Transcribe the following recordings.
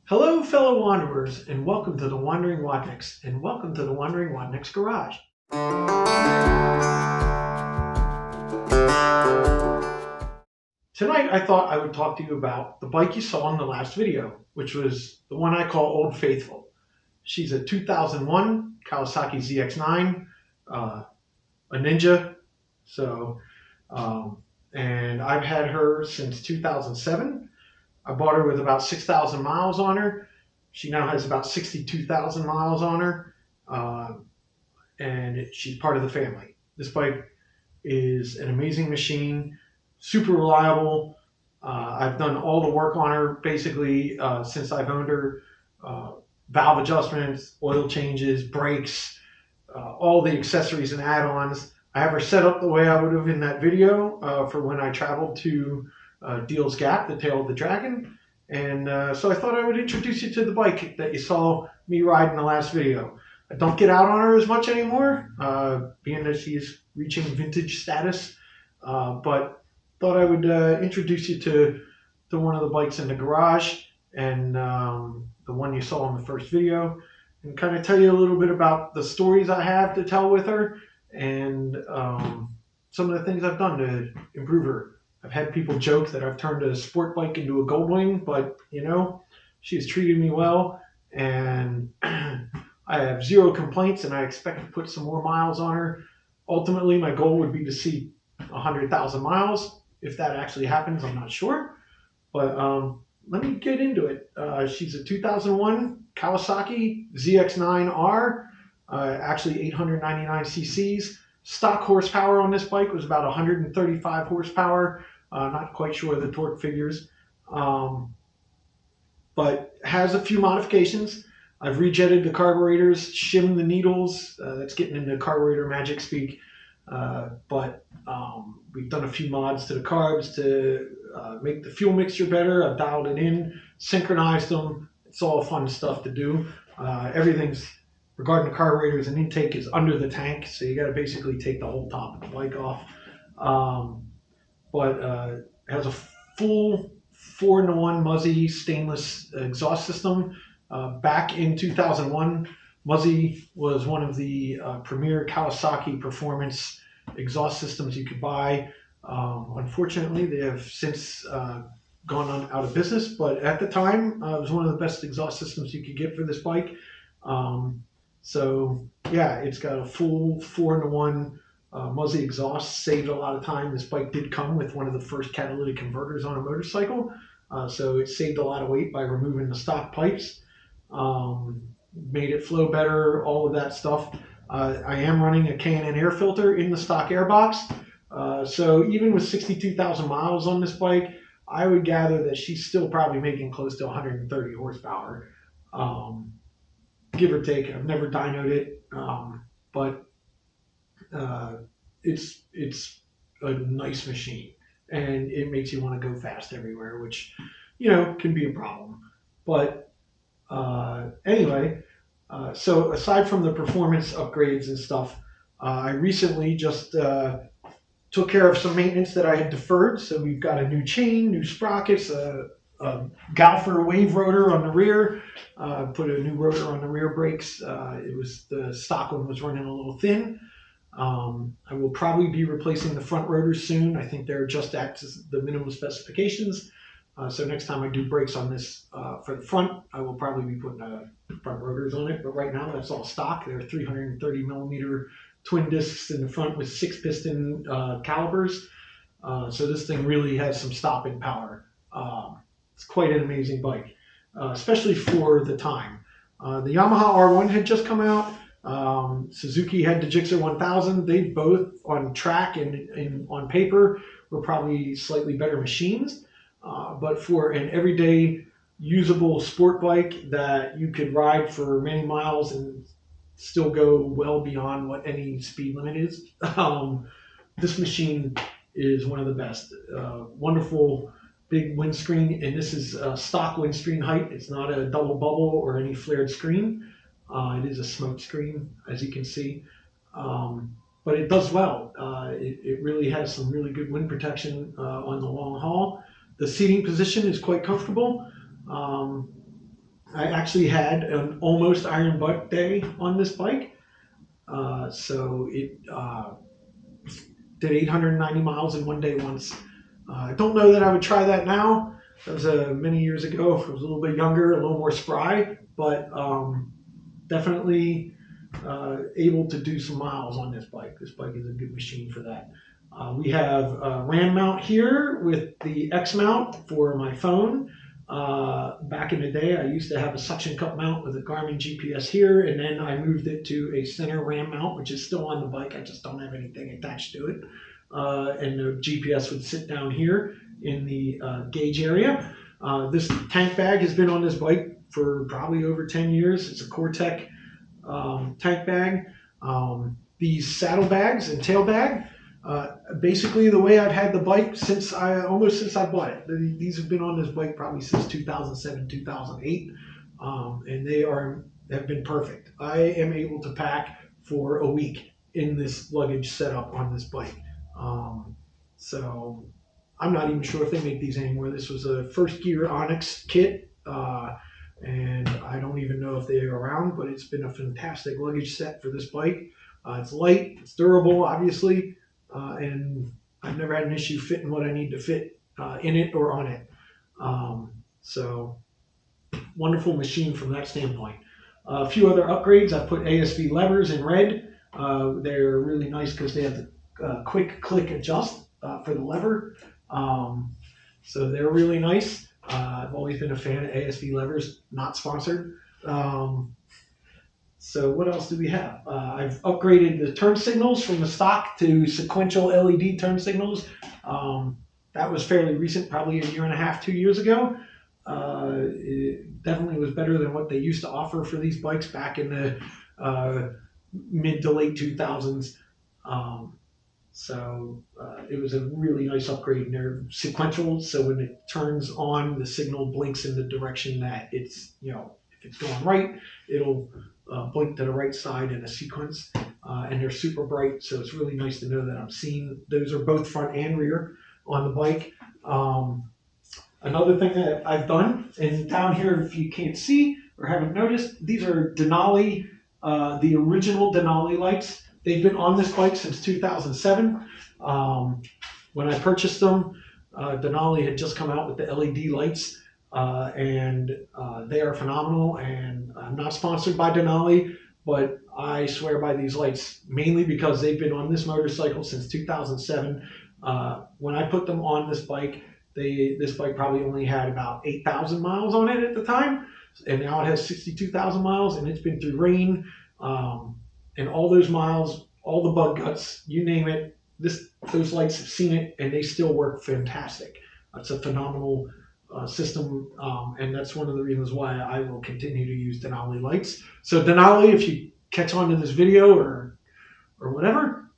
Hello, fellow wanderers, and welcome to the Wandering Wodnicks, and welcome to the Wandering Wodnicks Garage. Tonight, I thought I would talk to you about the bike you saw in the last video, which was the one I call Old Faithful. She's a 2001 Kawasaki ZX9, a Ninja. And I've had her since 2007. I bought her with about 6,000 miles on her. She now has about 62,000 miles on her, and she's part of the family. This bike is an amazing machine, super reliable. I've done all the work on her basically since I've owned her. Valve adjustments, oil changes, brakes, all the accessories and add-ons. I have her set up the way I would have in that video for when I traveled to Deal's Gap, the Tail of the Dragon. And so I thought I would introduce you to the bike that you saw me ride in the last video. I don't get out on her as much anymore, being that she's reaching vintage status. But thought I would introduce you to one of the bikes in the garage and the one you saw in the first video, and kind of tell you a little bit about the stories I have to tell with her and some of the things I've done to improve her. I've had people joke that I've turned a sport bike into a Goldwing, but she's treated me well, and I have zero complaints, and I expect to put some more miles on her. Ultimately, my goal would be to see 100,000 miles. If that actually happens, I'm not sure, but let me get into it. She's a 2001 Kawasaki ZX9R, actually 899 cc's. Stock horsepower on this bike was about 135 horsepower. Not quite sure of the torque figures, but has a few modifications. I've rejetted the carburetors, shimmed the needles. That's getting into carburetor magic speak. But we've done a few mods to the carbs to make the fuel mixture better. I've dialed it in, synchronized them. It's all fun stuff to do. Everything's regarding the carburetors and intake is under the tank, so you got to basically take the whole top of the bike off. But it has a full 4-in-1 Muzzy stainless exhaust system. Back in 2001, Muzzy was one of the premier Kawasaki performance exhaust systems you could buy. Unfortunately, they have since gone out of business, but at the time, it was one of the best exhaust systems you could get for this bike. So yeah, it's got a full 4-in-1 Muzzy exhaust. Saved a lot of time. This bike did come with one of the first catalytic converters on a motorcycle, so it saved a lot of weight by removing the stock pipes. Made it flow better, all of that stuff. I am running a K&N air filter in the stock airbox, so even with 62,000 miles on this bike, I would gather that she's still probably making close to 130 horsepower. Give or take. I've never dynoed it, but it's a nice machine, and it makes you want to go fast everywhere, which can be a problem. But anyway, so aside from the performance upgrades and stuff, I recently just took care of some maintenance that I had deferred. So we've got a new chain, new sprockets, a Galfer wave rotor on the rear, put a new rotor on the rear brakes. The stock one was running a little thin. I will probably be replacing the front rotors soon. I think they're just at the minimum specifications. So next time I do brakes on this for the front, I will probably be putting front rotors on it. But right now, that's all stock. They're 330 millimeter twin discs in the front with 6 piston calipers. So this thing really has some stopping power. It's quite an amazing bike, especially for the time. The Yamaha R1 had just come out. Suzuki had the Gixxer 1000. They both, on track and on paper, were probably slightly better machines. But for an everyday usable sport bike that you could ride for many miles and still go well beyond what any speed limit is, this machine is one of the best. Wonderful big windscreen, and this is stock windscreen height. It's not a double bubble or any flared screen. It is a smoke screen, as you can see, but it does well. It really has some really good wind protection on the long haul. The seating position is quite comfortable. I actually had an almost iron butt day on this bike. So it did 890 miles in one day once. I don't know that I would try that now. That was many years ago. I was a little bit younger, a little more spry, but definitely able to do some miles on this bike. This bike is a good machine for that. We have a RAM mount here with the X mount for my phone. Back in the day, I used to have a suction cup mount with a Garmin GPS here, and then I moved it to a center RAM mount, which is still on the bike. I just don't have anything attached to it. And the GPS would sit down here in the gauge area. This tank bag has been on this bike for probably over 10 years. It's a Core-Tech tank bag. These saddle bags and tail bag, basically the way I've had the bike since I bought it. These have been on this bike probably since 2007, 2008, and have been perfect. I am able to pack for a week in this luggage setup on this bike. So I'm not even sure if they make these anymore. This was a first gear Wodnicks kit. And I don't even know if they're around, but it's been a fantastic luggage set for this bike. It's light, it's durable, obviously, and I've never had an issue fitting what I need to fit in it or on it. So, wonderful machine from that standpoint. A few other upgrades. I put ASV levers in red. They're really nice because they have the quick click adjust for the lever. So they're really nice. I've always been a fan of ASV levers, not sponsored. So what else do we have? I've upgraded the turn signals from the stock to sequential LED turn signals. That was fairly recent, probably a year and a half, 2 years ago. It definitely was better than what they used to offer for these bikes back in the mid to late 2000s. So it was a really nice upgrade. And they're sequential, so when it turns on, the signal blinks in the direction that it's, if it's going right, it'll blink to the right side in a sequence. And they're super bright, so it's really nice to know that I'm seeing. Those are both front and rear on the bike. Another thing that I've done, and down here, if you can't see or haven't noticed, these are Denali, the original Denali lights. They've been on this bike since 2007. When I purchased them, Denali had just come out with the LED lights, and they are phenomenal. And I'm not sponsored by Denali, but I swear by these lights mainly because they've been on this motorcycle since 2007. When I put them on this bike, this bike probably only had about 8,000 miles on it at the time, and now it has 62,000 miles, and it's been through rain. And all those miles, all the bug guts, you name it, those lights have seen it, and they still work fantastic. It's a phenomenal system, and that's one of the reasons why I will continue to use Denali lights. So Denali, if you catch on to this video or whatever,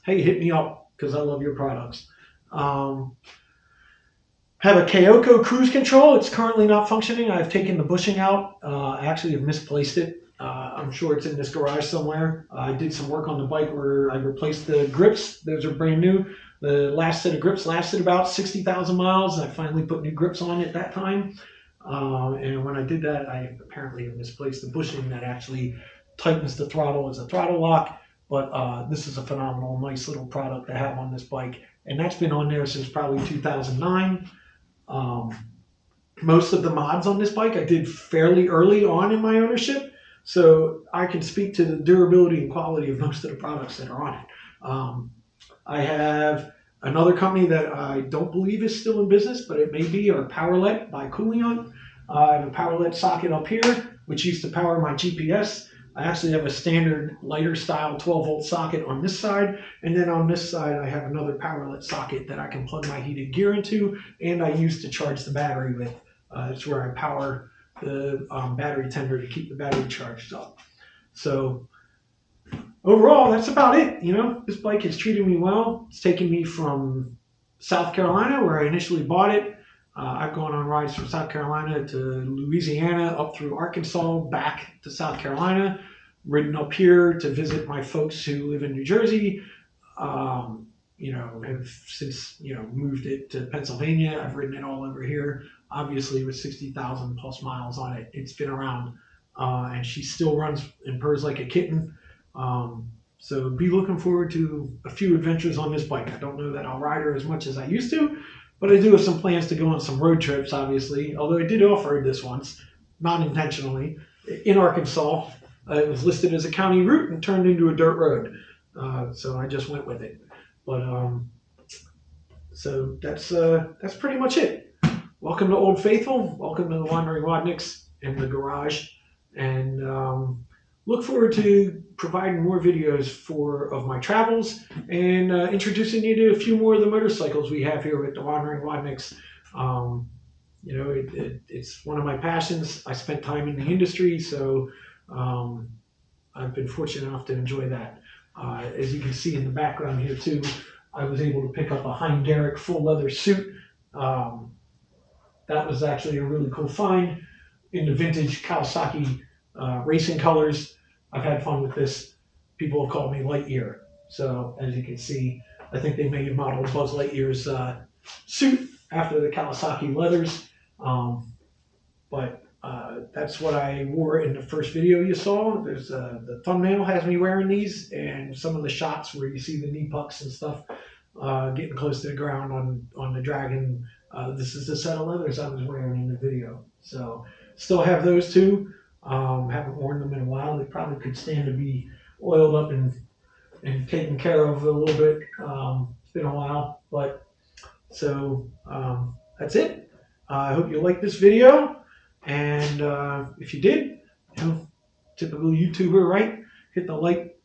hey, hit me up because I love your products. Have a Kyoko cruise control. It's currently not functioning. I've taken the bushing out. I actually have misplaced it. I'm sure it's in this garage somewhere. I did some work on the bike where I replaced the grips. Those are brand new. The last set of grips lasted about 60,000 miles. I finally put new grips on at that time. And when I did that, I apparently misplaced the bushing that actually tightens the throttle as a throttle lock. But this is a phenomenal, nice little product to have on this bike. And that's been on there since probably 2009. Most of the mods on this bike I did fairly early on in my ownership. So I can speak to the durability and quality of most of the products that are on it. I have another company that I don't believe is still in business, but it may be, or Powerlet by Coolion. I have a Powerlet socket up here, which used to power my GPS. I actually have a standard lighter style 12-volt socket on this side, and then on this side I have another Powerlet socket that I can plug my heated gear into, and I use to charge the battery with. It's where I power the battery tender to keep the battery charged up. So overall, that's about it. This bike has treated me well. It's taken me from South Carolina, where I initially bought it. I've gone on rides from South Carolina to Louisiana, up through Arkansas, back to South Carolina, ridden up here to visit my folks who live in New Jersey. Have since moved it to Pennsylvania. I've ridden it all over here. obviously with 60,000 plus miles on it, it's been around, and she still runs and purrs like a kitten. So be looking forward to a few adventures on this bike. I don't know that I'll ride her as much as I used to, but I do have some plans to go on some road trips, obviously. Although I did off-road this once, not intentionally, in Arkansas. It was listed as a county route and turned into a dirt road. So I just went with it. But so that's pretty much it. Welcome to Old Faithful. Welcome to the Wandering Wodnicks in the garage, and look forward to providing more videos of my travels and introducing you to a few more of the motorcycles we have here at the Wandering Wodnicks. It's one of my passions. I spent time in the industry, so I've been fortunate enough to enjoy that. As you can see in the background here too, I was able to pick up a Heinderich full leather suit. That was actually a really cool find in the vintage Kawasaki racing colors. I've had fun with this. People have called me Lightyear. So as you can see, I think they may have modeled Buzz Lightyear's suit after the Kawasaki leathers. But that's what I wore in the first video you saw. There's the thumbnail has me wearing these, and some of the shots where you see the knee pucks and stuff getting close to the ground on the Dragon. This is the set of leathers I was wearing in the video. So still have those two. Haven't worn them in a while. They probably could stand to be oiled up and taken care of a little bit. It's been a while, but so that's it. I hope you liked this video. And if you did, typical YouTuber, right? Hit the like,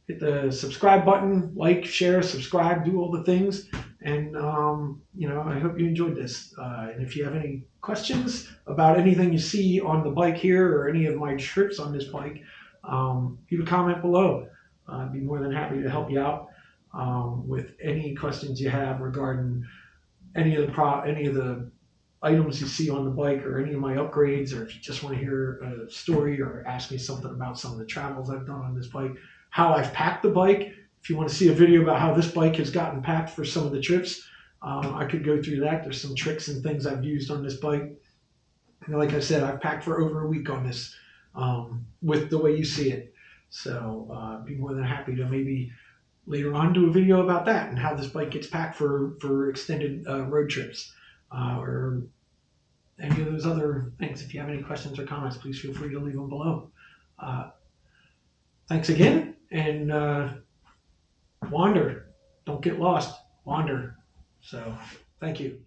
hit the subscribe button, like, share, subscribe, do all the things. And I hope you enjoyed this. And if you have any questions about anything you see on the bike here or any of my trips on this bike, leave a comment below. I'd be more than happy to help you out with any questions you have regarding any of the items you see on the bike or any of my upgrades, or if you just want to hear a story or ask me something about some of the travels I've done on this bike, how I've packed the bike. If you want to see a video about how this bike has gotten packed for some of the trips, I could go through that. There's some tricks and things I've used on this bike. And like I said, I've packed for over a week on this with the way you see it. So I'd be more than happy to maybe later on do a video about that and how this bike gets packed for extended road trips. Or any of those other things. If you have any questions or comments, please feel free to leave them below. Thanks again, and wander. Don't get lost. Wander. So, thank you.